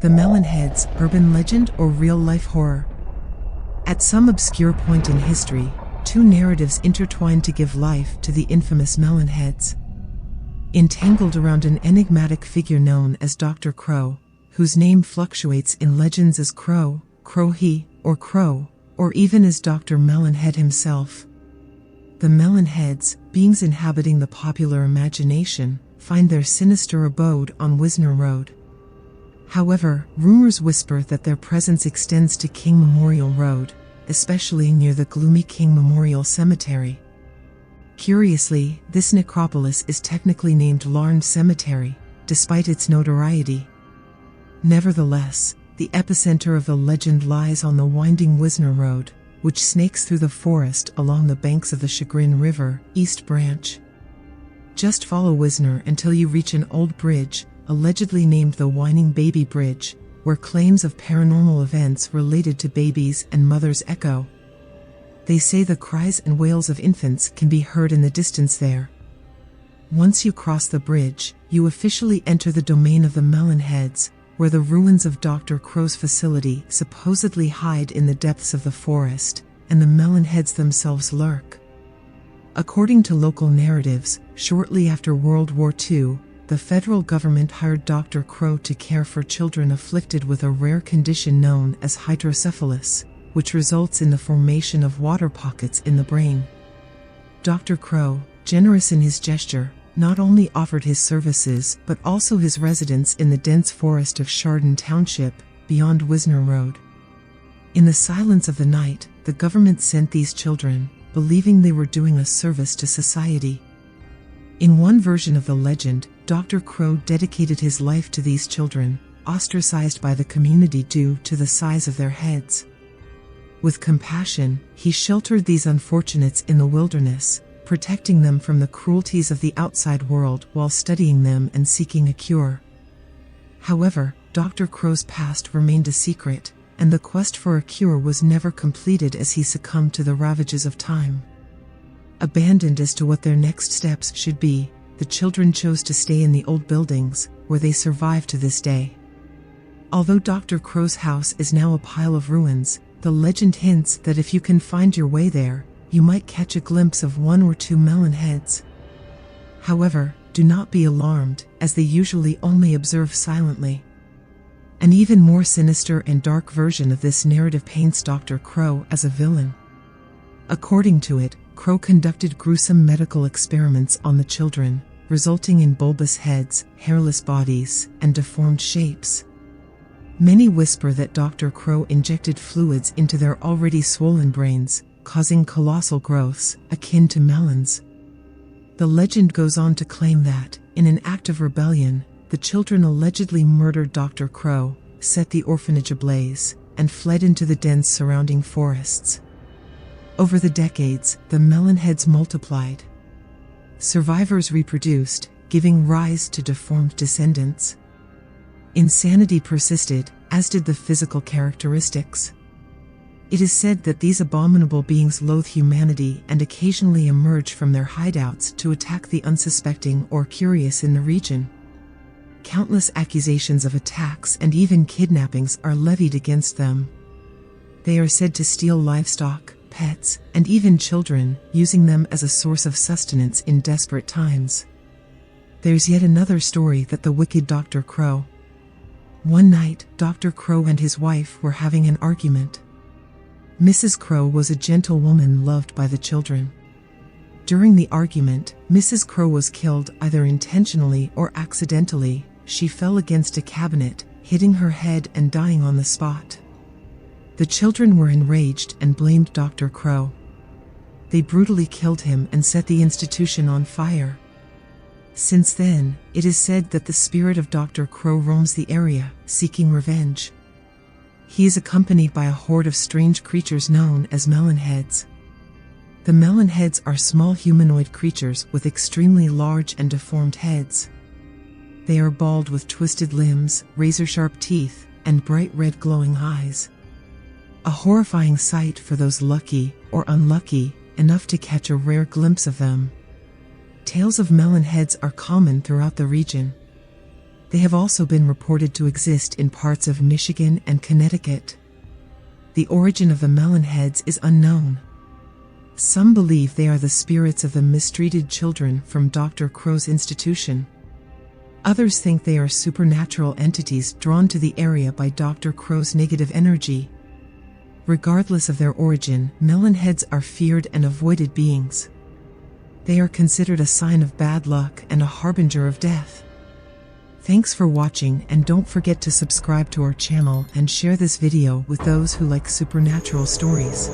The Melonheads, urban legend or real-life horror? At some obscure point in history, two narratives intertwined to give life to the infamous Melonheads. Entangled around an enigmatic figure known as Dr. Kroh, whose name fluctuates in legends as Kroh, Krohe, or Kroh, or even as Dr. Melonhead himself. The Melonheads, beings inhabiting the popular imagination, find their sinister abode on Wisner Road. However, rumors whisper that their presence extends to King Memorial Road, especially near the gloomy King Memorial Cemetery. Curiously, this necropolis is technically named Larne Cemetery, despite its notoriety. Nevertheless, the epicenter of the legend lies on the winding Wisner Road, which snakes through the forest along the banks of the Chagrin River, East Branch. Just follow Wisner until you reach an old bridge, allegedly named the Whining Baby Bridge, where claims of paranormal events related to babies and mothers echo. They say the cries and wails of infants can be heard in the distance there. Once you cross the bridge, you officially enter the domain of the Melonheads, where the ruins of Dr. Kroh's facility supposedly hide in the depths of the forest, and the Melonheads themselves lurk. According to local narratives, shortly after World War II, the federal government hired Dr. Kroh to care for children afflicted with a rare condition known as hydrocephalus, which results in the formation of water pockets in the brain. Dr. Kroh, generous in his gesture, not only offered his services but also his residence in the dense forest of Chardon Township, beyond Wisner Road. In the silence of the night, the government sent these children, believing they were doing a service to society. In one version of the legend, Dr. Kroh dedicated his life to these children, ostracized by the community due to the size of their heads. With compassion, he sheltered these unfortunates in the wilderness, protecting them from the cruelties of the outside world while studying them and seeking a cure. However, Dr. Kroh's past remained a secret, and the quest for a cure was never completed as he succumbed to the ravages of time. Abandoned as to what their next steps should be, the children chose to stay in the old buildings, where they survive to this day. Although Dr. Kroh's house is now a pile of ruins, the legend hints that if you can find your way there, you might catch a glimpse of one or two Melonheads. However, do not be alarmed, as they usually only observe silently. An even more sinister and dark version of this narrative paints Dr. Kroh as a villain. According to it, Kroh conducted gruesome medical experiments on the children, resulting in bulbous heads, hairless bodies, and deformed shapes. Many whisper that Dr. Kroh injected fluids into their already swollen brains, causing colossal growths, akin to melons. The legend goes on to claim that, in an act of rebellion, the children allegedly murdered Dr. Kroh, set the orphanage ablaze, and fled into the dense surrounding forests. Over the decades, the Melonheads multiplied. Survivors reproduced, giving rise to deformed descendants. Insanity persisted, as did the physical characteristics. It is said that these abominable beings loathe humanity and occasionally emerge from their hideouts to attack the unsuspecting or curious in the region. Countless accusations of attacks and even kidnappings are levied against them. They are said to steal livestock, pets, and even children, using them as a source of sustenance in desperate times. There's yet another story that the wicked Dr. Kroh. One night, Dr. Kroh and his wife were having an argument. Mrs. Kroh was a gentle woman loved by the children. During the argument, Mrs. Kroh was killed either intentionally or accidentally. She fell against a cabinet, hitting her head and dying on the spot. The children were enraged and blamed Dr. Kroh. They brutally killed him and set the institution on fire. Since then, it is said that the spirit of Dr. Kroh roams the area, seeking revenge. He is accompanied by a horde of strange creatures known as Melonheads. The Melonheads are small humanoid creatures with extremely large and deformed heads. They are bald with twisted limbs, razor-sharp teeth, and bright red glowing eyes. A horrifying sight for those lucky, or unlucky, enough to catch a rare glimpse of them. Tales of Melonheads are common throughout the region. They have also been reported to exist in parts of Michigan and Connecticut. The origin of the Melonheads is unknown. Some believe they are the spirits of the mistreated children from Dr. Krohe's institution. Others think they are supernatural entities drawn to the area by Dr. Krohe's negative energy. Regardless of their origin, Melonheads are feared and avoided beings. They are considered a sign of bad luck and a harbinger of death. Thanks for watching, and don't forget to subscribe to our channel and share this video with those who like supernatural stories.